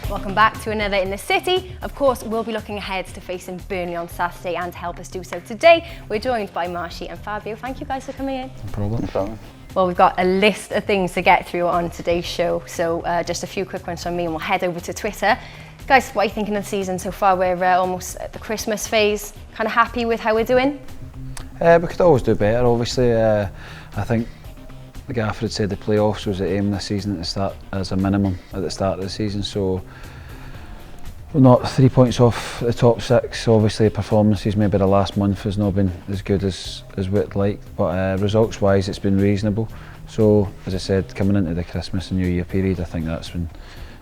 Welcome back to another In the City. Of course, we'll be looking ahead to facing Burnley on Saturday, and to help us do so today, we're joined by Marshy and Fabio. Thank you guys for coming in. No problem. No problem. Well, we've got a list of things to get through on today's show, so just a few quick ones from me and we'll head over to Twitter. Guys, what are you thinking of the season so far? We're almost at the Christmas phase. Kind of happy with how we're doing? We could always do better, obviously. I think the gaffer had said the playoffs was the aim this season at the start, as a minimum at the start of the season, so we're not 3 points off the top six. Obviously performances, maybe the last month has not been as good as we'd like, but results wise it's been reasonable. So as I said, coming into the Christmas and New Year period, I think that's when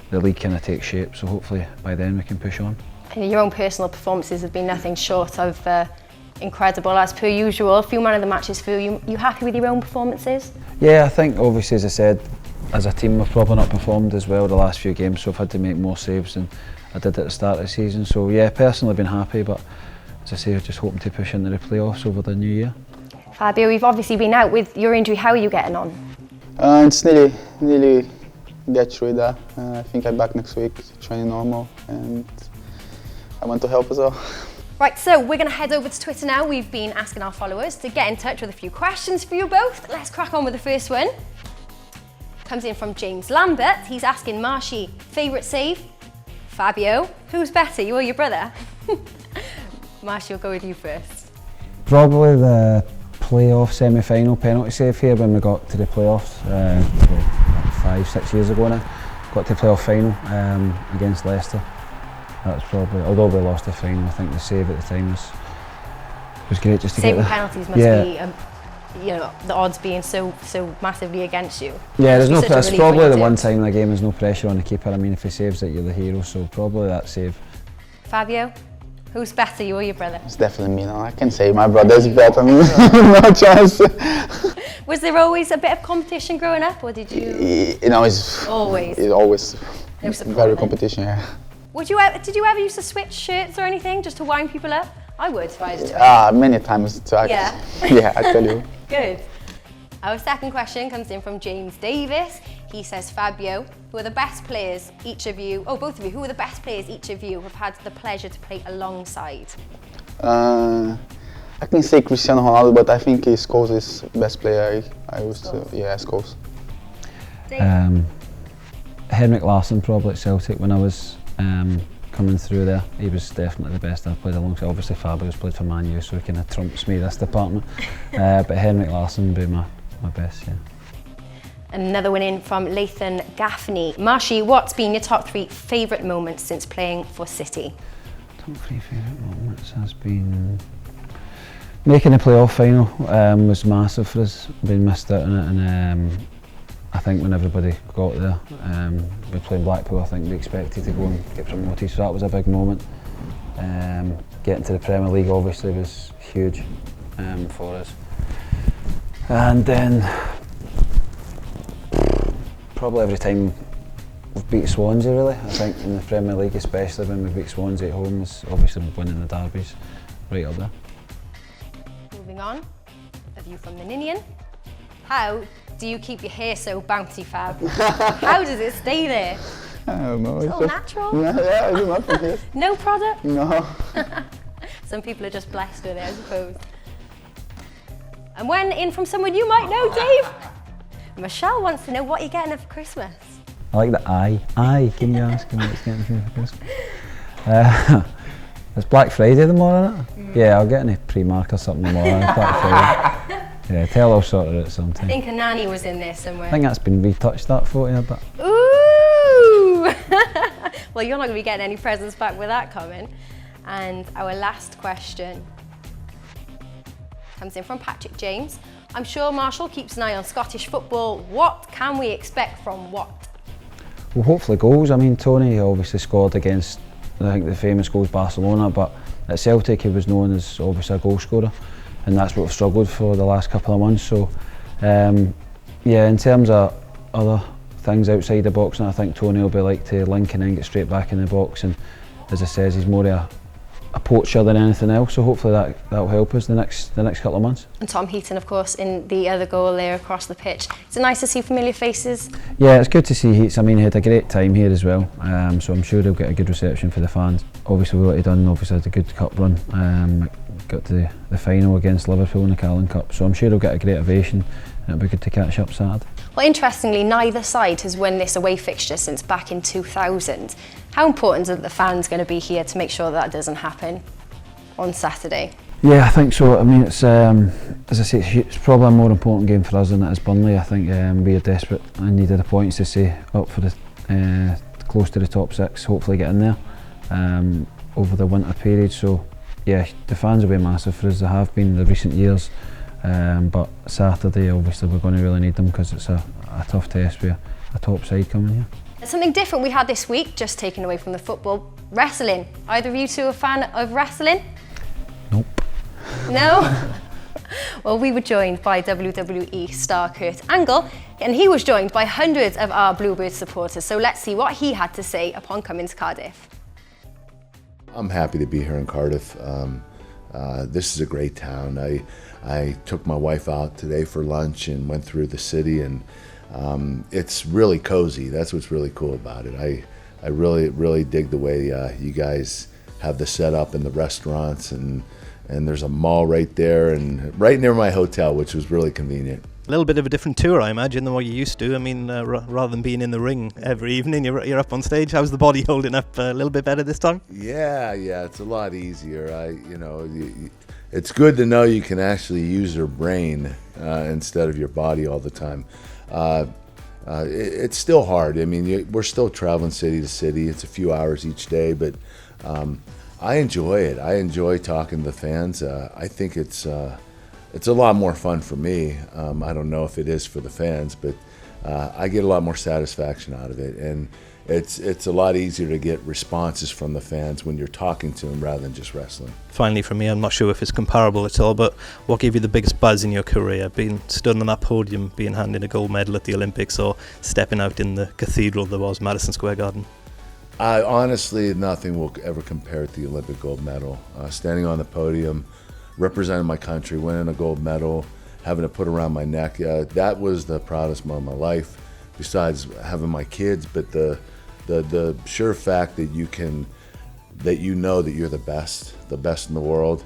the league kind of takes shape, so hopefully by then we can push on. And your own personal performances have been nothing short of incredible, as per usual. A few man of the matches for you. You happy with your own performances? Yeah, I think obviously, as I said, as a team we've probably not performed as well the last few games, so I've had to make more saves than I did at the start of the season. So yeah, personally been happy, but as I say, just hoping to push into the playoffs over the new year. Fabio, you've obviously been out with your injury. How are you getting on? It's nearly get through that. I think I'm back next week, training normal, and I want to help as well. Right, so we're going to head over to Twitter now. We've been asking our followers to get in touch with a few questions for you both. Let's crack on with the first one. Comes in from James Lambert. He's asking Marshy, favourite save? Fabio, who's better, you or your brother? Marshy, we'll go with you first. Probably the playoff semi-final penalty save here when we got to the playoffs, 5-6 years ago now. Got to the playoff final against Leicester. That was probably, although we lost the final, I think the save at the time was great just to Saving get there. penalties must be, you know, the odds being so massively against you. Yeah, there's no pressure. It's probably the one time in the game there's no pressure on the keeper. I mean, if he saves it, you're the hero, so probably that save. Fabio, who's better, you or your brother? It's definitely me now. I can say my brother's better. No chance. Was there always a bit of competition growing up, or did you? You know, it's always very competition. Yeah. Did you ever used to switch shirts or anything just to wind people up? I would if I was doing Many times to act. Yeah. Yeah, I tell you. Good. Our second question comes in from James Davis. He says, Fabio, who are the best players each of you, both of you, who are the best players each of you have had the pleasure to play alongside? I can say Cristiano Ronaldo, but I think Scholes is the best player I used to. Yeah, Scholes. Henrik Larsson probably at Celtic when I was coming through there. He was definitely the best I've played alongside. Obviously Fabio's played for Man U, so he kind of trumps me this department. But Henrik Larsson would be my best, yeah. Another one in from Lathan Gaffney. Marshy, what's been your top 3 favourite moments since playing for City? Top 3 favourite moments has been making the playoff final. Was massive for us. We missed out on it, and I think when everybody got there, we played Blackpool, I think we expected to go and get promoted, so that was a big moment. Getting to the Premier League obviously was huge for us. And then probably every time we've beat Swansea really, I think in the Premier League especially when we beat Swansea at home, is obviously winning the derbies right up there. Moving on, a view from the Ninian. How do you keep your hair so bouncy, Fab? How does it stay there? I don't know. It's all natural? Yeah, I do nothing here. No product? No. Some people are just blessed with it, I suppose. And when in from someone you might know, Dave. Michelle wants to know what you're getting for Christmas. I like the eye. Can you ask him what's getting for Christmas? It's Black Friday tomorrow, isn't it? Yeah, I'll get any pre-mark or something tomorrow. Black Friday. Yeah, I'll sort it out sometime. I think a nanny was in there somewhere. I think that's been retouched, that photo, but. Ooh! Well, you're not going to be getting any presents back with that coming. And our last question comes in from Patrick James. I'm sure Marshall keeps an eye on Scottish football. What can we expect from what? Well, hopefully goals. I mean, Tony obviously scored against, I think, the famous goals Barcelona, but at Celtic he was known as obviously a goal scorer, and that's what we've struggled for the last couple of months. So, yeah, in terms of other things outside the box, and I think Tony will be like to link and then get straight back in the box. And as I says, he's more of a poacher than anything else. So hopefully that'll help us the next couple of months. And Tom Heaton, of course, in the other goal there across the pitch. Is it nice to see familiar faces? Yeah, it's good to see Heats. I mean, he had a great time here as well. So I'm sure he'll get a good reception for the fans. Obviously, what he done, obviously had a good cup run. Got to the final against Liverpool in the Carling Cup. So I'm sure he'll get a great ovation. And it'll be good to catch up Saturday. Well, interestingly, neither side has won this away fixture since back in 2000. How important are the fans going to be here to make sure that doesn't happen on Saturday? Yeah, I think so. I mean, it's as I say, it's probably a more important game for us than it is Burnley. I think we are desperate and needed the points to stay up for the close to the top six. Hopefully, get in there over the winter period. So, yeah, the fans will be massive for us. They have been in the recent years. But Saturday, obviously, we're going to really need them because it's a tough test with a top side coming here. Something different we had this week, just taken away from the football, wrestling. Either of you two a fan of wrestling? Nope. No? Well, we were joined by WWE star Kurt Angle, and he was joined by hundreds of our Bluebirds supporters. So let's see what he had to say upon coming to Cardiff. I'm happy to be here in Cardiff. This is a great town. I took my wife out today for lunch and went through the city, and it's really cozy. That's what's really cool about it. I really dig the way you guys have the setup and the restaurants, and there's a mall right there and right near my hotel, which was really convenient. A little bit of a different tour, I imagine, than what you used to. I mean, rather than being in the ring every evening, you're up on stage. How's the body holding up? A little bit better this time? Yeah, it's a lot easier. It's good to know you can actually use your brain instead of your body all the time. It's still hard. I mean, we're still traveling city to city. It's a few hours each day, but I enjoy it. I enjoy talking to the fans. I think it's a lot more fun for me. I don't know if it is for the fans, but I get a lot more satisfaction out of it. And it's a lot easier to get responses from the fans when you're talking to them rather than just wrestling. Finally, for me, I'm not sure if it's comparable at all, but what gave you the biggest buzz in your career? Being stood on that podium, being handed a gold medal at the Olympics, or stepping out in the cathedral that was Madison Square Garden? Honestly, nothing will ever compare to the Olympic gold medal. Standing on the podium, representing my country, winning a gold medal, having it put around my neck, that was the proudest moment of my life, besides having my kids. But the sure fact that you know that you're the best in the world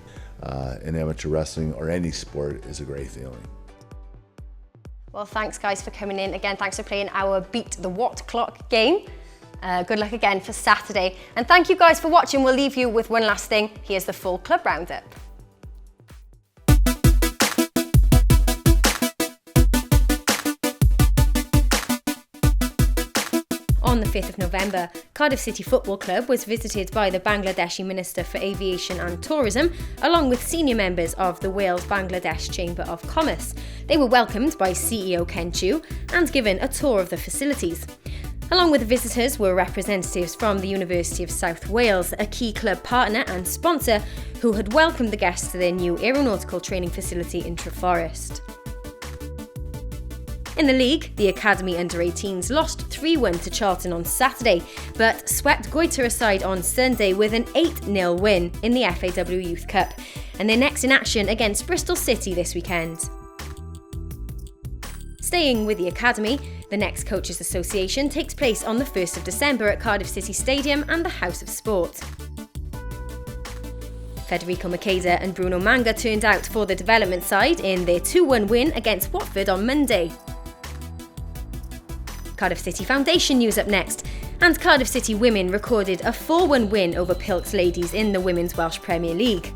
in amateur wrestling or any sport is a great feeling. Well, thanks guys for coming in. Again, thanks for playing our Beat the What Clock game. Good luck again for Saturday. And thank you guys for watching. We'll leave you with one last thing. Here's the full club roundup. On the 5th of November, Cardiff City Football Club was visited by the Bangladeshi Minister for Aviation and Tourism, along with senior members of the Wales-Bangladesh Chamber of Commerce. They were welcomed by CEO Ken Chu and given a tour of the facilities. Along with the visitors were representatives from the University of South Wales, a key club partner and sponsor, who had welcomed the guests to their new aeronautical training facility in Treforest. In the league, the Academy under-18s lost 3-1 to Charlton on Saturday, but swept Goiter aside on Sunday with an 8-0 win in the FAW Youth Cup, and they're next in action against Bristol City this weekend. Staying with the Academy, the next Coaches Association takes place on the 1st of December at Cardiff City Stadium and the House of Sport. Federico Makeda and Bruno Manga turned out for the development side in their 2-1 win against Watford on Monday. Cardiff City Foundation news up next, and Cardiff City women recorded a 4-1 win over Pilks Ladies in the Women's Welsh Premier League.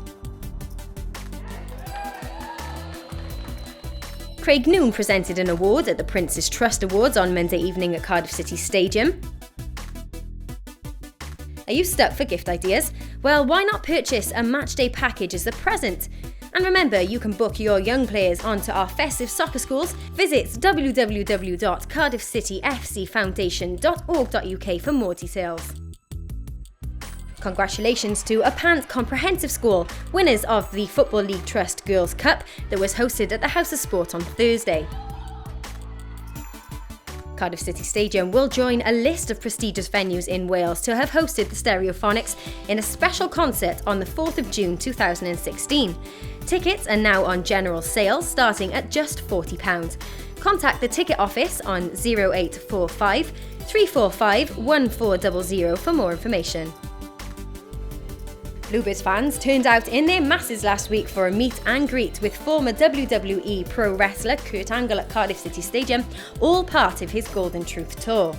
Craig Noon presented an award at the Prince's Trust Awards on Monday evening at Cardiff City Stadium. Are you stuck for gift ideas? Well, why not purchase a matchday package as a present? And remember, you can book your young players onto our festive soccer schools. Visit www.cardiffcityfcfoundation.org.uk for more details. Congratulations to Apant Comprehensive School, winners of the Football League Trust Girls' Cup that was hosted at the House of Sport on Thursday. Cardiff City Stadium will join a list of prestigious venues in Wales to have hosted the Stereophonics in a special concert on the 4th of June 2016. Tickets are now on general sale, starting at just £40. Contact the ticket office on 0845 345 1400 for more information. Bluebirds fans turned out in their masses last week for a meet and greet with former WWE pro wrestler Kurt Angle at Cardiff City Stadium, all part of his Golden Truth Tour.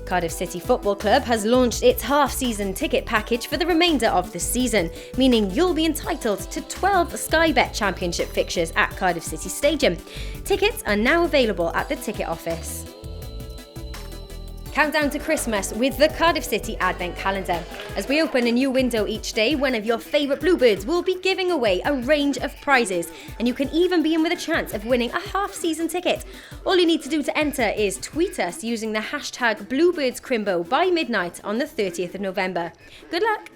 Cardiff City Football Club has launched its half-season ticket package for the remainder of the season, meaning you'll be entitled to 12 Sky Bet Championship fixtures at Cardiff City Stadium. Tickets are now available at the ticket office. Countdown to Christmas with the Cardiff City Advent Calendar. As we open a new window each day, one of your favourite Bluebirds will be giving away a range of prizes, and you can even be in with a chance of winning a half-season ticket. All you need to do to enter is tweet us using the hashtag BluebirdsCrimbo by midnight on the 30th of November. Good luck!